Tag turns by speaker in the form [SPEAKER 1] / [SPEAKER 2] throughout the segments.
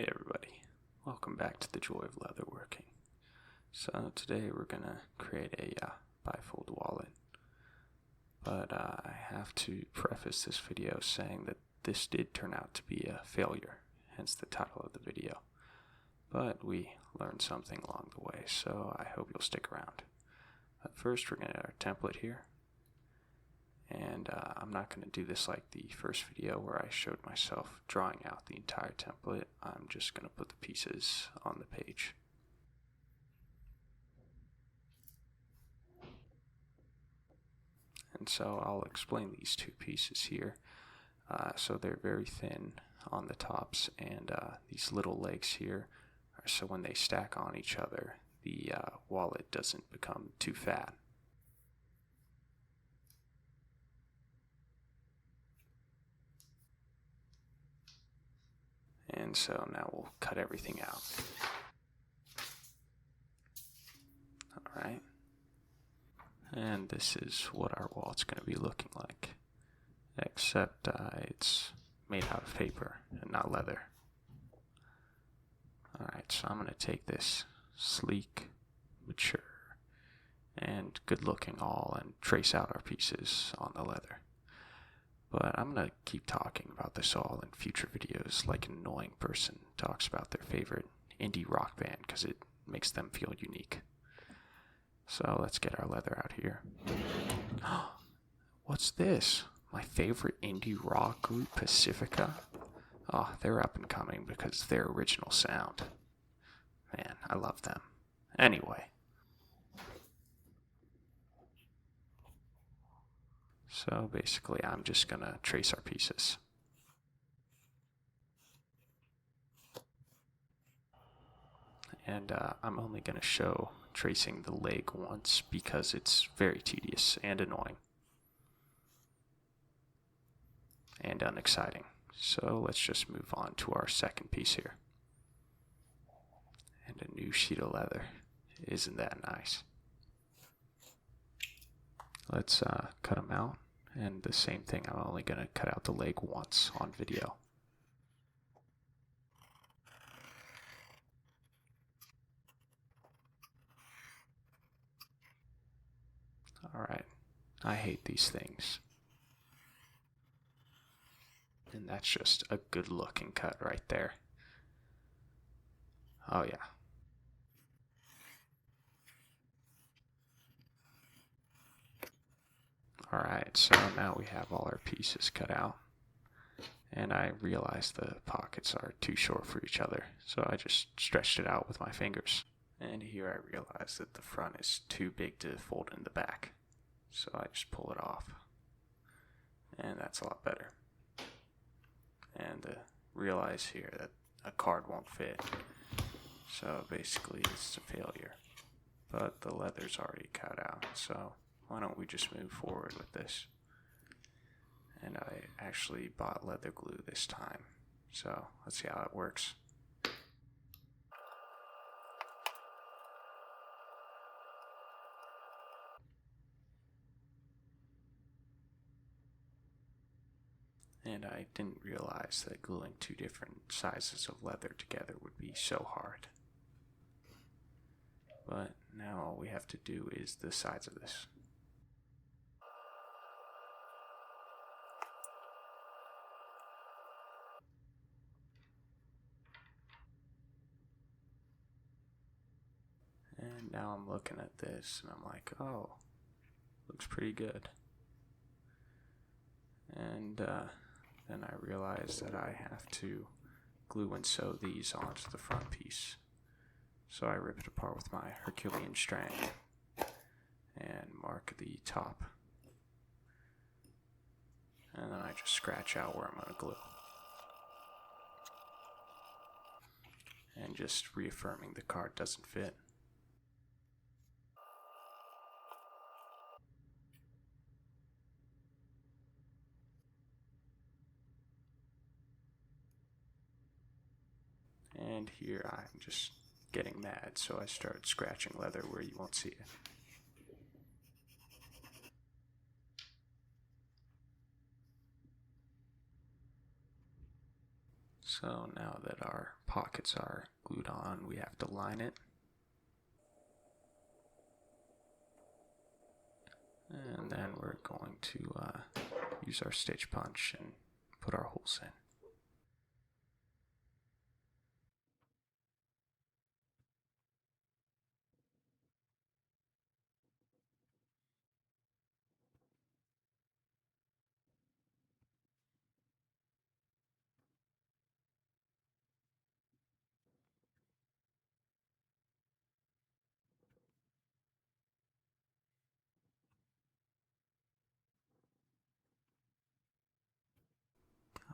[SPEAKER 1] Hey everybody, welcome back to the Joy of Leatherworking. So today we're going to create a bifold wallet, but I have to preface this video saying that this did turn out to be a failure, hence the title of the video. But we learned something along the way, so I hope you'll stick around. But first we're going to add our template here. And I'm not going to do this like the first video where I showed myself drawing out the entire template. I'm just going to put the pieces on the page. And so I'll explain these two pieces here. So they're very thin on the tops, and these little legs here are so when they stack on each other, the wallet doesn't become too fat. And so now we'll cut everything out. Alright. And this is what our wallet's going to be looking like. Except it's made out of paper and not leather. Alright, so I'm going to take this sleek, mature, and good looking awl and trace out our pieces on the leather. But I'm going to keep talking about this all in future videos like an annoying person talks about their favorite indie rock band because it makes them feel unique. So let's get our leather out here. What's this? My favorite indie rock group, Pacifica? Oh, they're up and coming because of their original sound. Man, I love them. Anyway. So basically I'm just going to trace our pieces. And I'm only going to show tracing the leg once because it's very tedious and annoying. And unexciting. So let's just move on to our second piece here. And a new sheet of leather. Isn't that nice? Let's cut them out. And the same thing, I'm only going to cut out the leg once on video. Alright, I hate these things. And that's just a good looking cut right there. Oh yeah. Alright, so now we have all our pieces cut out. And I realized the pockets are too short for each other, so I just stretched it out with my fingers. And here I realized that the front is too big to fold in the back, so I just pull it off. And that's a lot better. And realize here that a card won't fit, so basically it's a failure. But the leather's already cut out, so why don't we just move forward with this? And I actually bought leather glue this time, so let's see how it works. And I didn't realize that gluing two different sizes of leather together would be so hard. But now all we have to do is the sides of this. And now I'm looking at this and I'm like, oh, looks pretty good. And then I realized that I have to glue and sew these onto the front piece. So I rip it apart with my Herculean strength and mark the top. And then I just scratch out where I'm going to glue. And just reaffirming the card doesn't fit. And here I'm just getting mad, so I start scratching leather where you won't see it. So now that our pockets are glued on, we have to line it. And then we're going to use our stitch punch and put our holes in.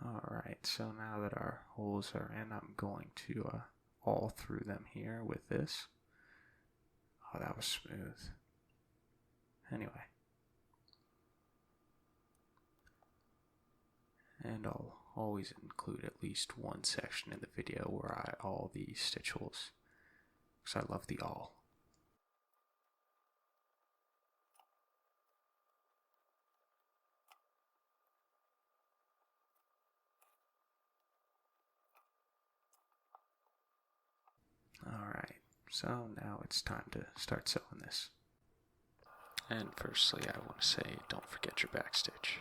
[SPEAKER 1] Alright, so now that our holes are in, I'm going to all through them here with this. Oh, that was smooth. Anyway. And I'll always include at least one section in the video where I all the stitch holes, because I love the all. Alright, so now it's time to start sewing this. And firstly, I want to say don't forget your backstitch.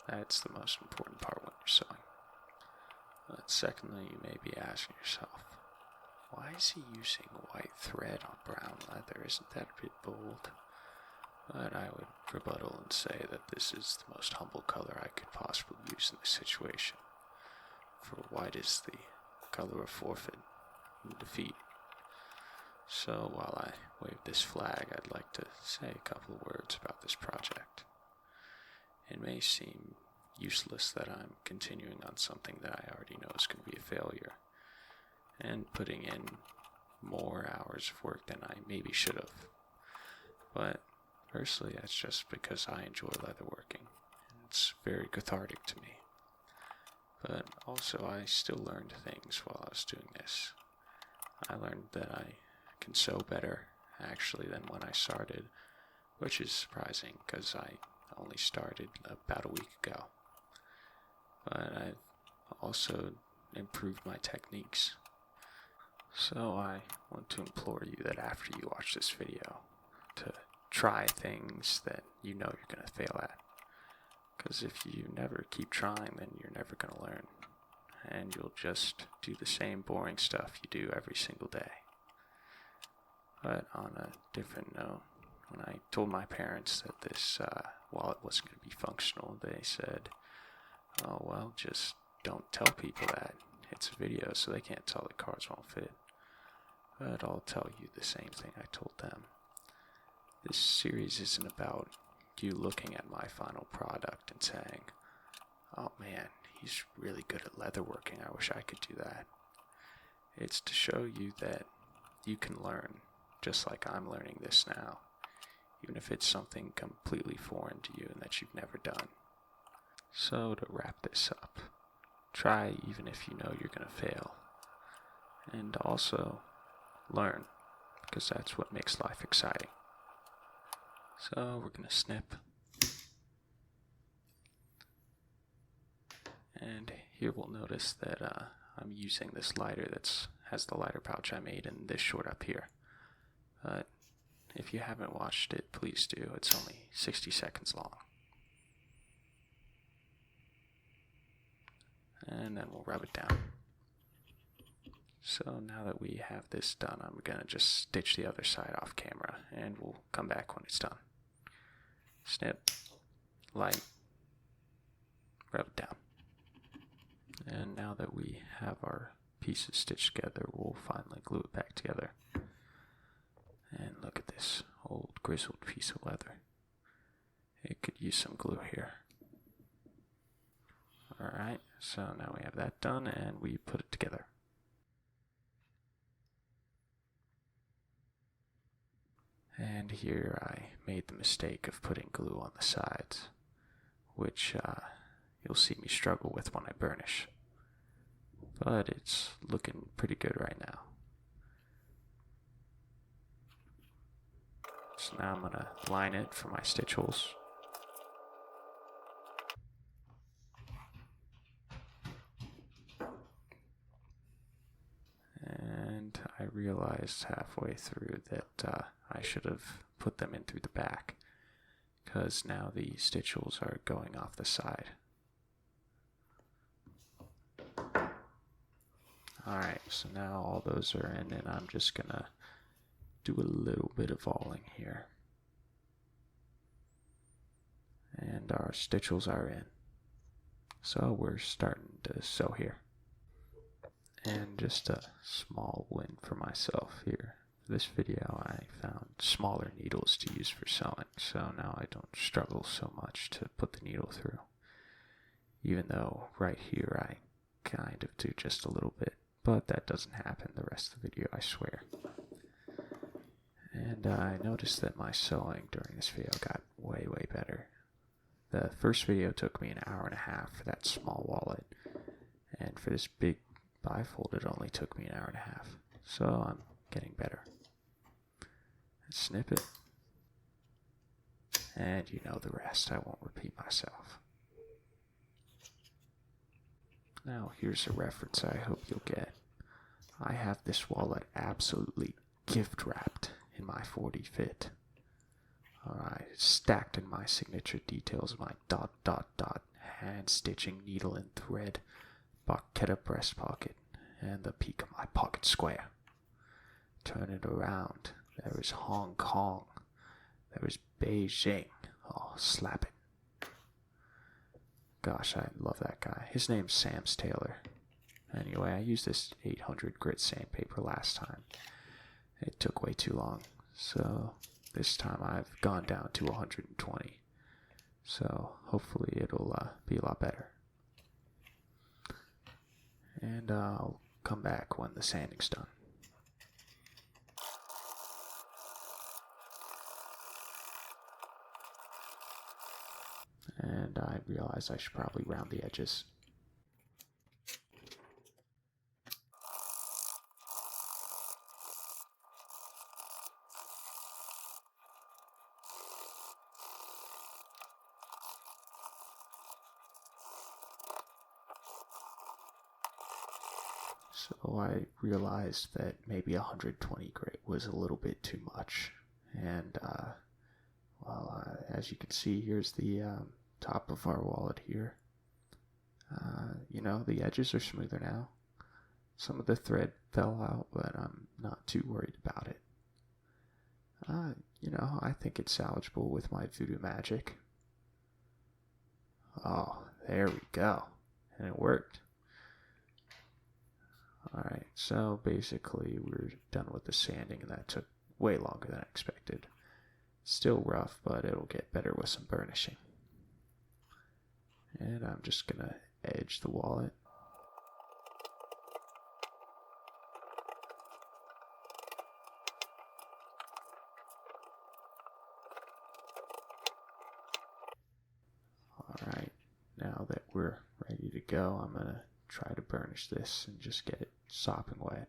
[SPEAKER 1] That's the most important part when you're sewing. But secondly, you may be asking yourself, why is he using white thread on brown leather? Isn't that a bit bold? But I would rebuttal and say that this is the most humble color I could possibly use in this situation. For white is the color of forfeit and defeat. So while I wave this flag, I'd like to say a couple of words about this project. It may seem useless that I'm continuing on something that I already know is going to be a failure, and putting in more hours of work than I maybe should have. But firstly, that's just because I enjoy leatherworking, and it's very cathartic to me. But also, I still learned things while I was doing this. I learned that I can sew better, actually, than when I started, which is surprising, because I only started about a week ago. But I've also improved my techniques. So I want to implore you that after you watch this video, to try things that you know you're going to fail at. Because if you never keep trying, then you're never going to learn. And you'll just do the same boring stuff you do every single day. But on a different note, when I told my parents that this, while it wasn't going to be functional, they said, oh, well, just don't tell people that. It's a video, so they can't tell the cards won't fit. But I'll tell you the same thing I told them. This series isn't about you looking at my final product and saying, oh man, he's really good at leatherworking, I wish I could do that. It's to show you that you can learn, just like I'm learning this now, even if it's something completely foreign to you and that you've never done. So to wrap this up, try even if you know you're going to fail. And also, learn, because that's what makes life exciting. So we're going to snip. And here we'll notice that I'm using this lighter that has the lighter pouch I made in this short up here. But if you haven't watched it, please do. It's only 60 seconds long. And then we'll rub it down. So now that we have this done, I'm going to just stitch the other side off camera, and we'll come back when it's done. Snip, light, rub it down. And now that we have our pieces stitched together, we'll finally glue it back together. And look at this old grizzled piece of leather. It could use some glue here. Alright, so now we have that done, and we put it together. And here I made the mistake of putting glue on the sides, which you'll see me struggle with when I burnish. But it's looking pretty good right now. So now I'm going to line it for my stitch holes. realized halfway through that I should have put them in through the back, because now the stitchles are going off the side. Alright, so now all those are in, and I'm just gonna do a little bit of walling here. And our stitchles are in. So we're starting to sew here. And just a small win for myself here. For this video I found smaller needles to use for sewing, so now I don't struggle so much to put the needle through. Even though right here I kind of do just a little bit, but that doesn't happen the rest of the video, I swear. And I noticed that my sewing during this video got way better. The first video took me an hour and a half for that small wallet, and for this big bifold it only took me an hour and a half. So I'm getting better. Snip it, and you know the rest. I won't repeat myself. Now here's a reference I hope you'll get. I have this wallet absolutely gift wrapped in my 40 fit. Alright, stacked in my signature details, my ... hand stitching needle and thread, Barchetta breast pocket, and the peak of my pocket square. Turn it around. There is Hong Kong. There is Beijing. Oh, slap it. Gosh, I love that guy. His name's Sam's Taylor. Anyway, I used this 800 grit sandpaper last time. It took way too long, so this time I've gone down to 120. So hopefully it'll be a lot better. And I'll come back when the sanding's done. And I realize I should probably round the edges. So I realized that maybe 120 grit was a little bit too much. And, as you can see, here's the top of our wallet here. You know, the edges are smoother now. Some of the thread fell out, but I'm not too worried about it. You know, I think it's salvageable with my voodoo magic. Oh, there we go. And it worked. Alright, so basically we're done with the sanding, and that took way longer than I expected. Still rough, but it'll get better with some burnishing. And I'm just gonna edge the wallet. Alright, now that we're ready to go, I'm gonna try to burnish this and just get it sopping wet.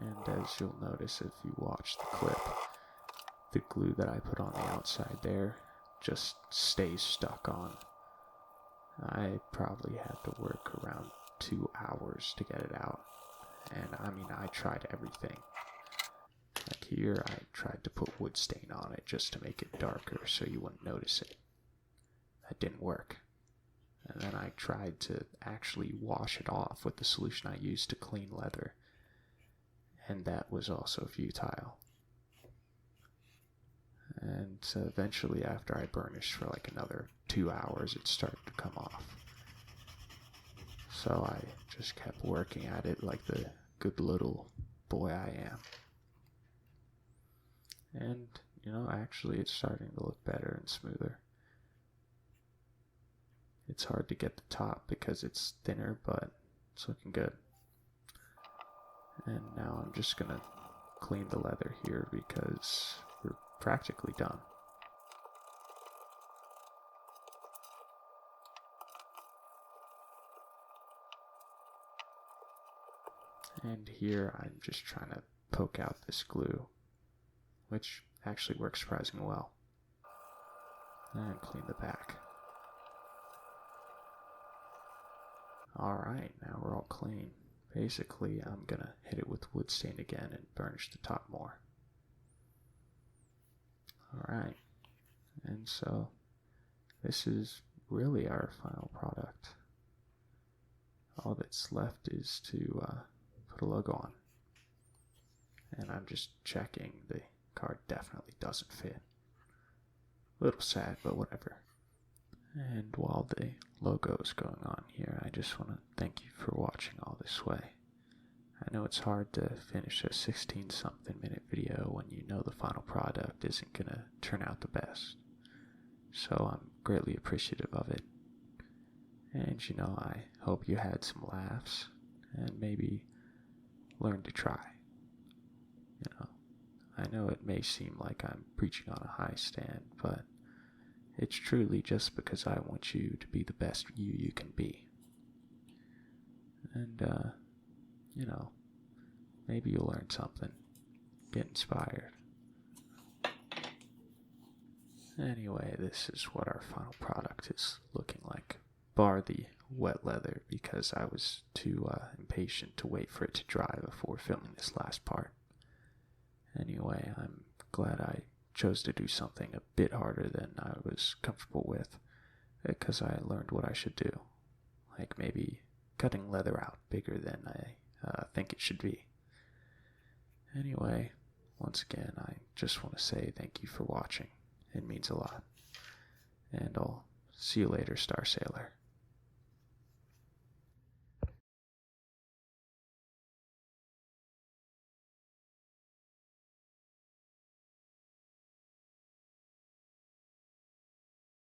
[SPEAKER 1] And as you'll notice if you watch the clip, the glue that I put on the outside there just stays stuck on. I probably had to work around 2 hours to get it out. And I mean, I tried everything. Like here, I tried to put wood stain on it just to make it darker so you wouldn't notice it. That didn't work. And then I tried to actually wash it off with the solution I used to clean leather. And that was also futile. And so eventually, after I burnished for like another 2 hours, it started to come off. So I just kept working at it like the good little boy I am. And, you know, actually it's starting to look better and smoother. It's hard to get the top because it's thinner, but it's looking good. And now I'm just gonna clean the leather here because we're practically done. And here I'm just trying to poke out this glue, which actually works surprisingly well. And clean the back. Alright, now we're all clean. Basically, I'm gonna hit it with wood stain again and burnish the top more. Alright, and so this is really our final product. All that's left is to put a logo on. And I'm just checking the card definitely doesn't fit. A little sad, but whatever. And while the logo is going on here, I just want to thank you for watching all this way. I know it's hard to finish a 16-something minute video when you know the final product isn't going to turn out the best. So I'm greatly appreciative of it. And I hope you had some laughs and maybe learned to try. I know it may seem like I'm preaching on a high stand, but it's truly just because I want you to be the best you can be. And, maybe you'll learn something, get inspired. Anyway, this is what our final product is looking like, bar the wet leather, because I was too impatient to wait for it to dry before filming this last part. Anyway, I'm glad I chose to do something a bit harder than I was comfortable with, because I learned what I should do, like maybe cutting leather out bigger than I think it should be. Anyway, once again, I just want to say thank you for watching. It means a lot. And I'll see you later, Star Sailor.